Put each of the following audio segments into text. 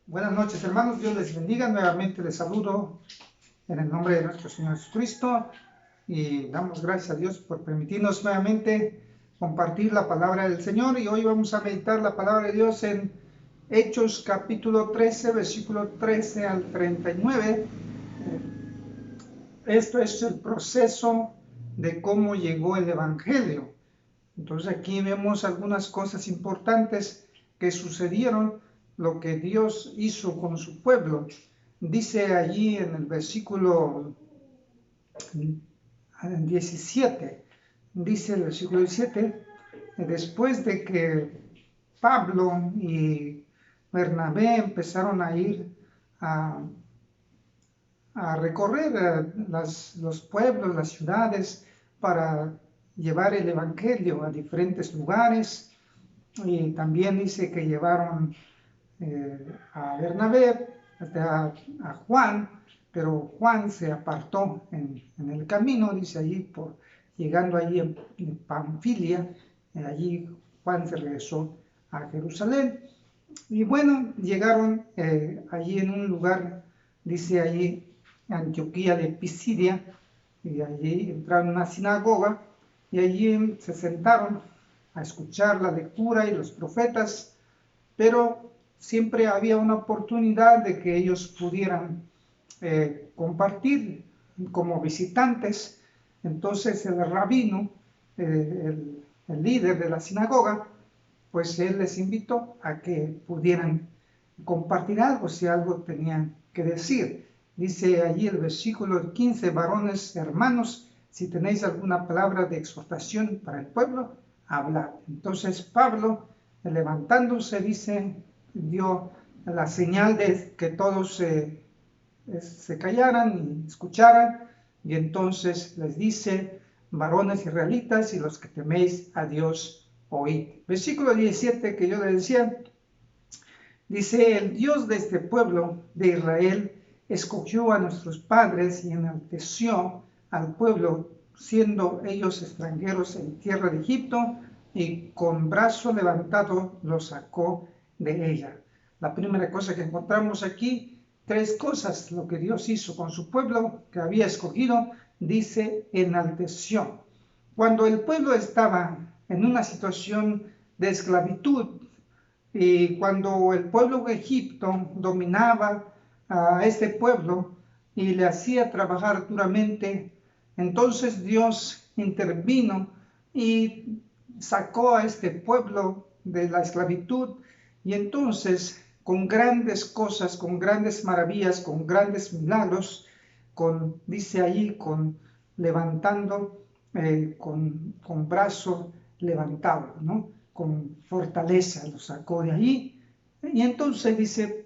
Buenas noches, hermanos. Dios les bendiga. Nuevamente les saludo en el nombre de nuestro Señor Jesucristo y damos gracias a Dios por permitirnos nuevamente compartir la palabra del Señor. Y hoy vamos a meditar la palabra de Dios en Hechos capítulo 13, versículo 13 al 39. Esto es el proceso de cómo llegó el Evangelio. Entonces aquí vemos algunas cosas importantes que sucedieron, lo que Dios hizo con su pueblo. Dice allí en el versículo 17, dice el versículo 17, después de que Pablo y Bernabé empezaron a ir a recorrer los pueblos, las ciudades, para llevar el Evangelio a diferentes lugares. Y también dice que llevaron a Bernabé, a Juan, pero Juan se apartó en el camino, dice allí, llegando allí en Panfilia, allí Juan se regresó a Jerusalén. Y bueno, llegaron allí en un lugar, dice allí, Antioquía de Pisidia, y allí entraron a una sinagoga, y allí se sentaron a escuchar la lectura y los profetas, pero siempre había una oportunidad de que ellos pudieran compartir como visitantes. Entonces el rabino, el líder de la sinagoga, pues él les invitó a que pudieran compartir algo, si algo tenían que decir. Dice allí el versículo 15, varones hermanos, si tenéis alguna palabra de exhortación para el pueblo, hablad. Entonces Pablo, levantándose, dice, dio la señal de que todos se callaran y escucharan, y entonces les dice, varones israelitas y los que teméis a Dios, oíd. Versículo 17 que yo le decía, dice, el Dios de este pueblo de Israel escogió a nuestros padres y enalteció al pueblo, siendo ellos extranjeros en tierra de Egipto, y con brazo levantado los sacó de ella. La primera cosa que encontramos aquí, tres cosas, lo que Dios hizo con su pueblo que había escogido, dice, enalteció. Cuando el pueblo estaba en una situación de esclavitud, y cuando el pueblo de Egipto dominaba a este pueblo y le hacía trabajar duramente, entonces Dios intervino y sacó a este pueblo de la esclavitud, y entonces con grandes cosas, con grandes maravillas, con grandes milagros, dice allí, levantando, con brazo levantado, ¿no? Con fortaleza lo sacó de allí. Y entonces dice,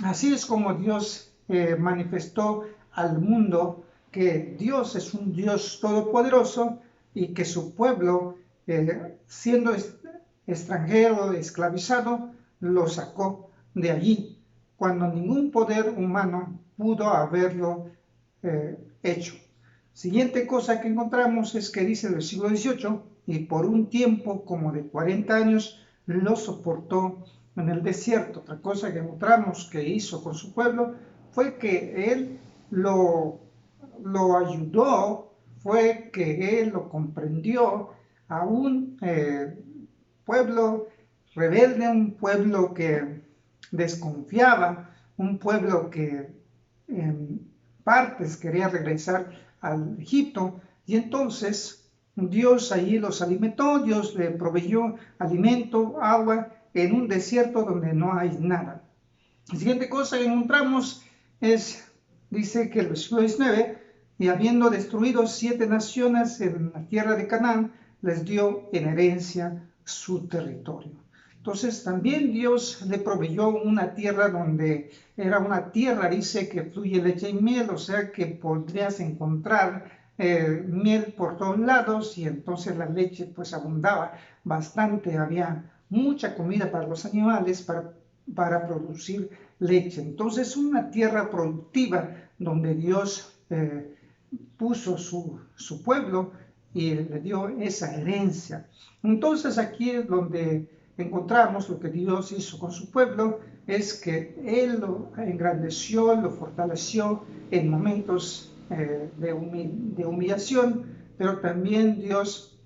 así es como Dios manifestó al mundo que Dios es un Dios todopoderoso y que su pueblo, siendo extranjero, esclavizado, lo sacó de allí, cuando ningún poder humano pudo haberlo hecho. Siguiente cosa que encontramos es que dice el versículo 18, y por un tiempo como de 40 años lo soportó en el desierto. Otra cosa que encontramos que hizo con su pueblo fue que él lo ayudó, fue que él lo comprendió a un pueblo rebelde, un pueblo que desconfiaba, un pueblo que en partes quería regresar al Egipto, y entonces Dios allí los alimentó, Dios le proveyó alimento, agua, en un desierto donde no hay nada. La siguiente cosa que encontramos dice que el versículo 19, y habiendo destruido 7 naciones en la tierra de Canaán, les dio en herencia su territorio. Entonces también Dios le proveyó una tierra donde era una tierra, dice, que fluye leche y miel, o sea que podrías encontrar miel por todos lados, y entonces la leche pues abundaba bastante, había mucha comida para los animales, para producir leche. Entonces una tierra productiva donde Dios puso su pueblo y le dio esa herencia. Entonces aquí es donde encontramos lo que Dios hizo con su pueblo, es que Él lo engrandeció, lo fortaleció en momentos de humillación, pero también Dios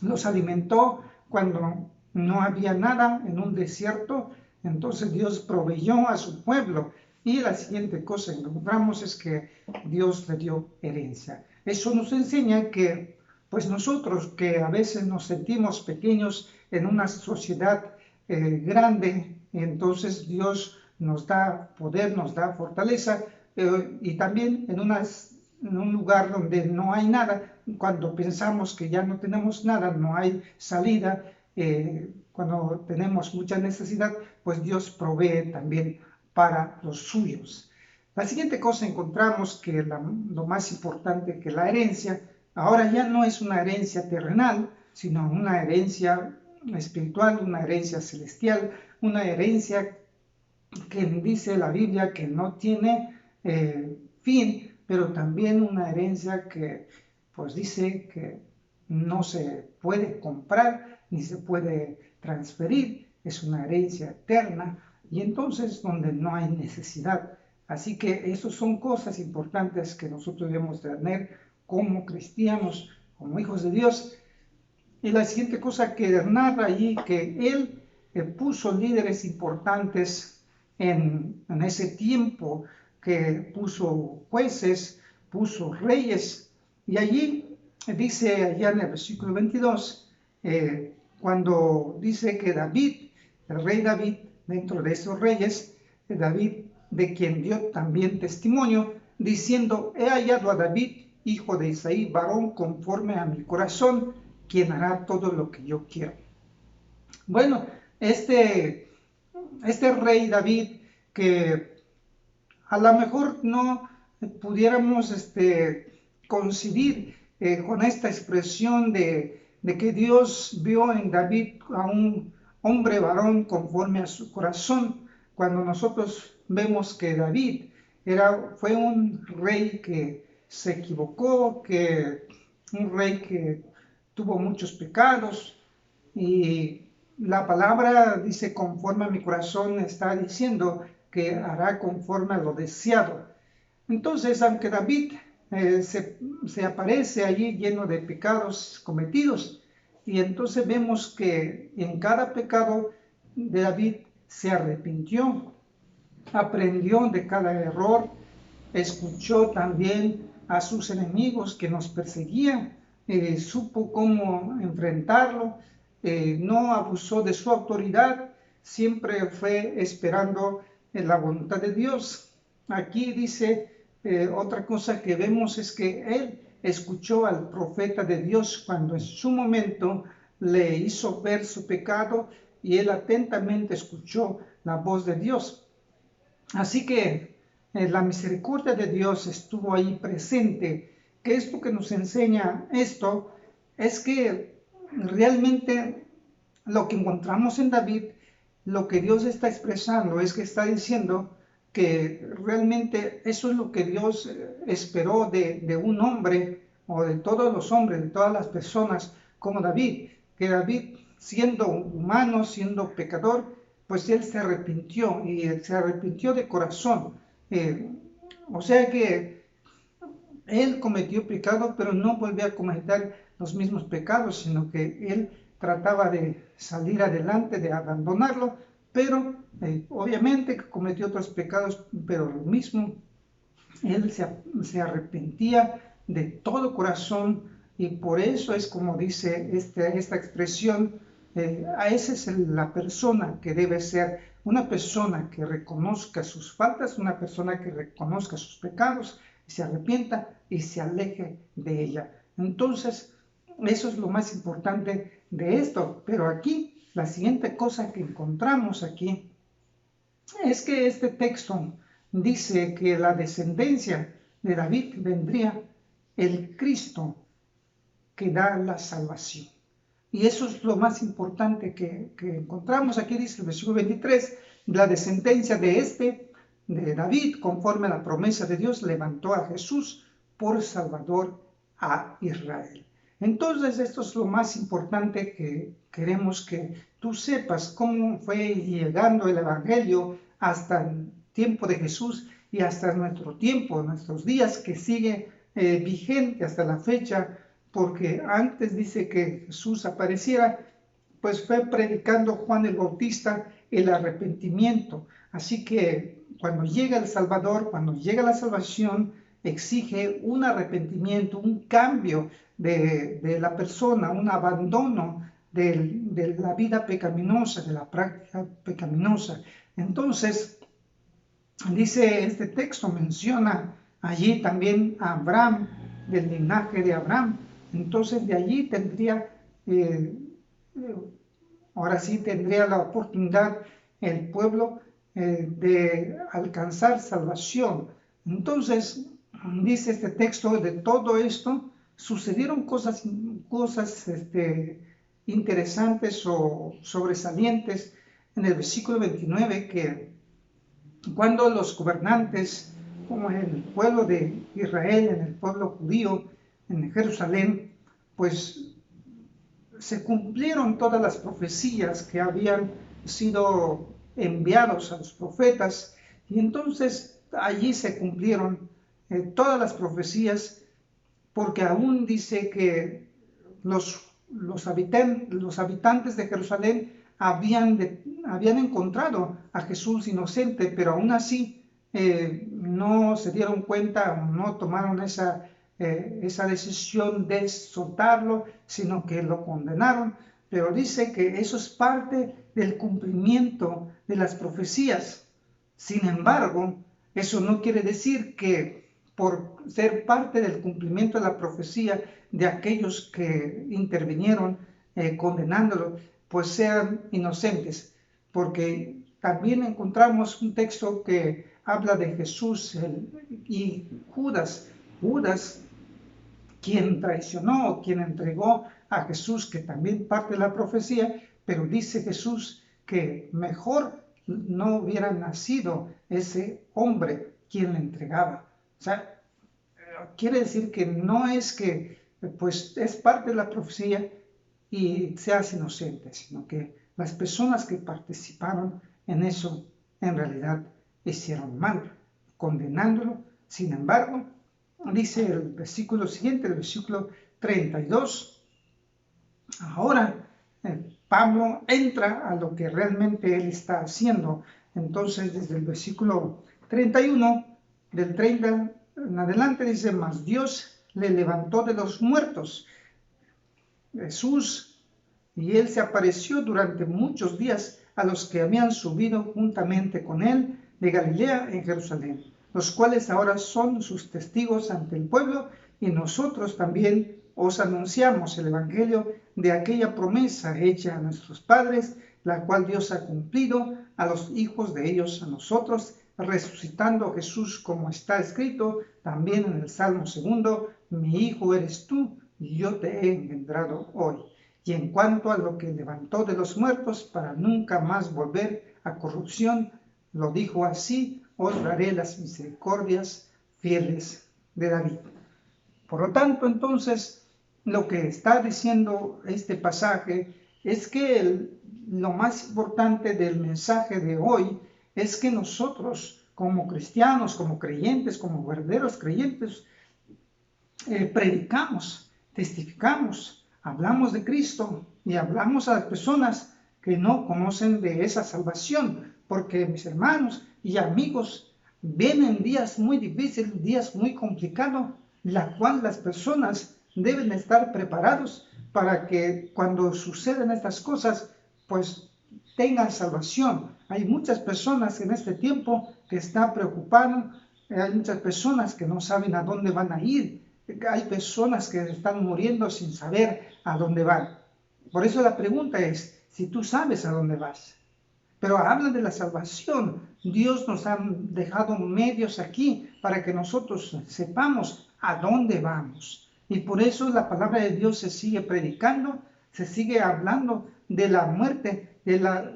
los alimentó cuando no había nada en un desierto. Entonces Dios proveyó a su pueblo. Y la siguiente cosa que encontramos es que Dios le dio herencia. Eso nos enseña que, pues nosotros que a veces nos sentimos pequeños en una sociedad grande, entonces Dios nos da poder, nos da fortaleza, y también en un lugar donde no hay nada, cuando pensamos que ya no tenemos nada, no hay salida, cuando tenemos mucha necesidad, pues Dios provee también para los suyos. La siguiente cosa encontramos que lo más importante, que la herencia ahora ya no es una herencia terrenal, sino una herencia espiritual, una herencia celestial, una herencia que dice la Biblia que no tiene fin, pero también una herencia que pues dice que no se puede comprar ni se puede transferir, es una herencia eterna y entonces donde no hay necesidad. Así que esas son cosas importantes que nosotros debemos tener como cristianos, como hijos de Dios. Y la siguiente cosa que narra allí, que él puso líderes importantes en ese tiempo, que puso jueces, puso reyes, y allí dice, allá en el versículo 22, cuando dice que David, el rey David, dentro de esos reyes, David, de quien dio también testimonio, diciendo, he hallado a David, hijo de Isaí, varón conforme a mi corazón, quien hará todo lo que yo quiero. Bueno, este rey David, que a lo mejor no pudiéramos coincidir con esta expresión de que Dios vio en David a un hombre varón conforme a su corazón, cuando nosotros vemos que David fue un rey que se equivocó, un rey que tuvo muchos pecados, y la palabra dice conforme a mi corazón, está diciendo que hará conforme a lo deseado. Entonces, aunque David se aparece allí lleno de pecados cometidos, y entonces vemos que en cada pecado de David se arrepintió, aprendió de cada error, escuchó también a sus enemigos que nos perseguían, supo cómo enfrentarlo, no abusó de su autoridad, siempre fue esperando en la voluntad de Dios. Aquí dice otra cosa que vemos es que él escuchó al profeta de Dios cuando en su momento le hizo ver su pecado y él atentamente escuchó la voz de Dios. Así que la misericordia de Dios estuvo ahí presente. ¿Qué es lo que nos enseña esto? Es que realmente lo que encontramos en David, lo que Dios está expresando es que está diciendo que realmente eso es lo que Dios esperó de un hombre o de todos los hombres, de todas las personas como David, que David siendo humano, siendo pecador, pues él se arrepintió y se arrepintió de corazón. O sea que él cometió pecado, pero no volvió a cometer los mismos pecados, sino que él trataba de salir adelante, de abandonarlo, pero obviamente cometió otros pecados, pero lo mismo, él se arrepentía de todo corazón y por eso es como dice esta expresión, esa es la persona que debe ser, una persona que reconozca sus faltas, una persona que reconozca sus pecados, se arrepienta y se aleje de ella. Entonces, eso es lo más importante de esto. Pero aquí, la siguiente cosa que encontramos aquí es que este texto dice que la descendencia de David vendría el Cristo que da la salvación. Y eso es lo más importante que encontramos. Aquí dice el versículo 23, la descendencia de David, conforme a la promesa de Dios, levantó a Jesús por Salvador a Israel. Entonces, esto es lo más importante que queremos que tú sepas cómo fue llegando el Evangelio hasta el tiempo de Jesús y hasta nuestro tiempo, nuestros días, que sigue vigente hasta la fecha, porque antes dice que Jesús apareciera, pues fue predicando Juan el Bautista el arrepentimiento. Así que cuando llega el Salvador, cuando llega la salvación, exige un arrepentimiento, un cambio de la persona, un abandono de la vida pecaminosa, de la práctica pecaminosa. Entonces, dice este texto, menciona allí también a Abraham, del linaje de Abraham. Entonces, de allí tendría, ahora sí tendría la oportunidad el pueblo de alcanzar salvación. Entonces, dice este texto, de todo esto sucedieron cosas interesantes o sobresalientes en el versículo 29, que cuando los gobernantes, como en el pueblo de Israel, en el pueblo judío, en Jerusalén, pues se cumplieron todas las profecías que habían sido enviados a los profetas, y entonces allí se cumplieron todas las profecías, porque aún dice que los habitantes de Jerusalén habían encontrado a Jesús inocente, pero aún así no se dieron cuenta, no tomaron esa decisión de soltarlo, sino que lo condenaron. Pero dice que eso es parte del cumplimiento de las profecías. Sin embargo, eso no quiere decir que por ser parte del cumplimiento de la profecía de aquellos que intervinieron condenándolo, pues sean inocentes, porque también encontramos un texto que habla de Jesús y Judas, quien traicionó, quien entregó a Jesús, que también parte de la profecía, pero dice Jesús que mejor no hubiera nacido ese hombre quien le entregaba. O sea, quiere decir que no es que pues es parte de la profecía y seas inocente, sino que las personas que participaron en eso en realidad hicieron mal, condenándolo. Sin embargo, dice el versículo siguiente, el versículo 32, ahora Pablo entra a lo que realmente él está haciendo. Entonces, desde el versículo 31, del 30 en adelante, dice, mas Dios le levantó de los muertos, Jesús, y él se apareció durante muchos días a los que habían subido juntamente con él de Galilea en Jerusalén, los cuales ahora son sus testigos ante el pueblo, y nosotros también os anunciamos el evangelio de aquella promesa hecha a nuestros padres, la cual Dios ha cumplido a los hijos de ellos, a nosotros, resucitando a Jesús, como está escrito también en el Salmo 2, mi hijo eres tú, y yo te he engendrado hoy. Y en cuanto a lo que levantó de los muertos para nunca más volver a corrupción, lo dijo así, os daré las misericordias fieles de David. Por lo tanto, entonces, lo que está diciendo este pasaje es que lo más importante del mensaje de hoy es que nosotros, como cristianos, como creyentes, como verdaderos creyentes, predicamos, testificamos, hablamos de Cristo y hablamos a las personas que no conocen de esa salvación, porque mis hermanos y amigos, vienen días muy difíciles, días muy complicados, la cual las personas deben estar preparados para que cuando suceden estas cosas, pues tengan salvación. Hay muchas personas en este tiempo que están preocupadas, hay muchas personas que no saben a dónde van a ir, hay personas que están muriendo sin saber a dónde van. Por eso la pregunta es, si tú sabes a dónde vas. Pero habla de la salvación. Dios nos ha dejado medios aquí para que nosotros sepamos a dónde vamos. Y por eso la palabra de Dios se sigue predicando, se sigue hablando de la muerte, de la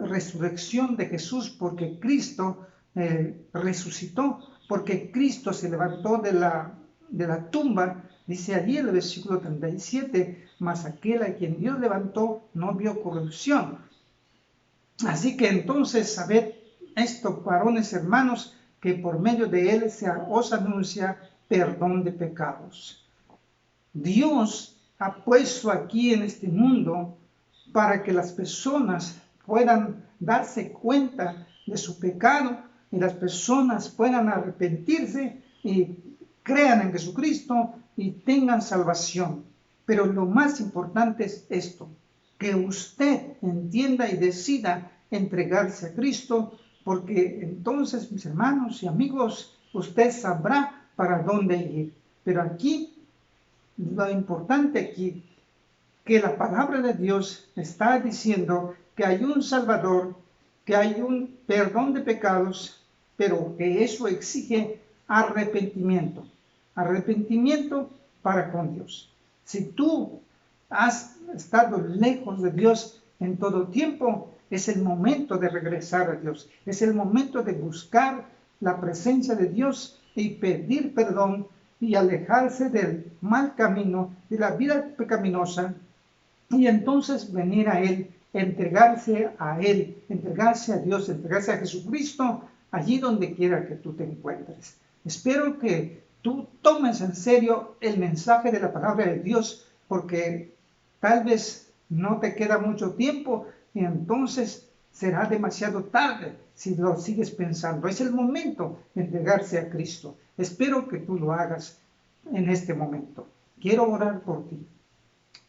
resurrección de Jesús, porque Cristo resucitó, porque Cristo se levantó de la tumba Dice allí el versículo 37, mas aquel a quien Dios levantó no vio corrupción. Así que entonces sabed esto, varones hermanos, que por medio de él os anuncia perdón de pecados. Dios ha puesto aquí en este mundo para que las personas puedan darse cuenta de su pecado y las personas puedan arrepentirse y crean en Jesucristo y tengan salvación. Pero lo más importante es esto, que usted entienda y decida entregarse a Cristo, porque entonces, mis hermanos y amigos, usted sabrá para dónde ir. Pero aquí, lo importante aquí, que la palabra de Dios está diciendo que hay un Salvador, que hay un perdón de pecados, pero que eso exige arrepentimiento. Arrepentimiento para con Dios. Si tú has estado lejos de Dios en todo tiempo, es el momento de regresar a Dios. Es el momento de buscar la presencia de Dios y pedir perdón y alejarse del mal camino, de la vida pecaminosa, y entonces venir a Él, entregarse a Él, entregarse a Dios, entregarse a Jesucristo, allí donde quiera que tú te encuentres. Espero que tú tomes en serio el mensaje de la palabra de Dios, porque tal vez no te queda mucho tiempo y entonces será demasiado tarde si lo sigues pensando. Es el momento de entregarse a Cristo. Espero que tú lo hagas en este momento. Quiero orar por ti.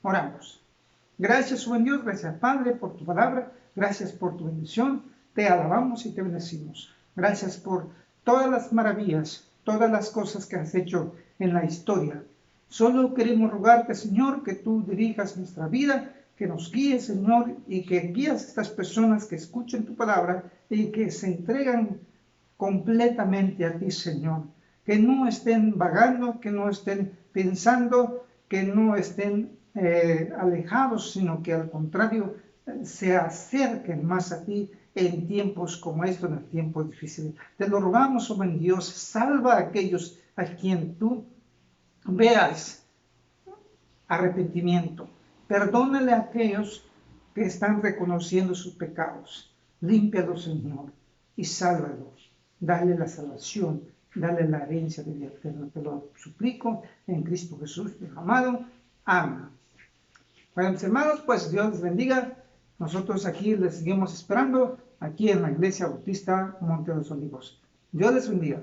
Oramos. Gracias, buen Dios, gracias Padre por tu palabra, gracias por tu bendición, te alabamos y te bendecimos. Gracias por todas las maravillas, todas las cosas que has hecho en la historia. Solo queremos rogarte, Señor, que tú dirijas nuestra vida, que nos guíes, Señor, y que guíes a estas personas que escuchen tu palabra y que se entregan completamente a ti, Señor. Que no estén vagando, que no estén pensando, que no estén alejados, sino que al contrario se acerquen más a ti en tiempos como estos, en tiempos difíciles. Te lo rogamos, oh buen Dios, salva a aquellos a quien tú veas arrepentimiento. Perdónale a aquellos que están reconociendo sus pecados. Límpialos, Señor, y sálvalos. Dale la salvación, dale la herencia de vida eterna. Te lo suplico en Cristo Jesús, Hijo amado. Amén. Bueno, mis hermanos, pues Dios les bendiga. Nosotros aquí les seguimos esperando, aquí en la Iglesia Bautista Monte de los Olivos. Dios les bendiga.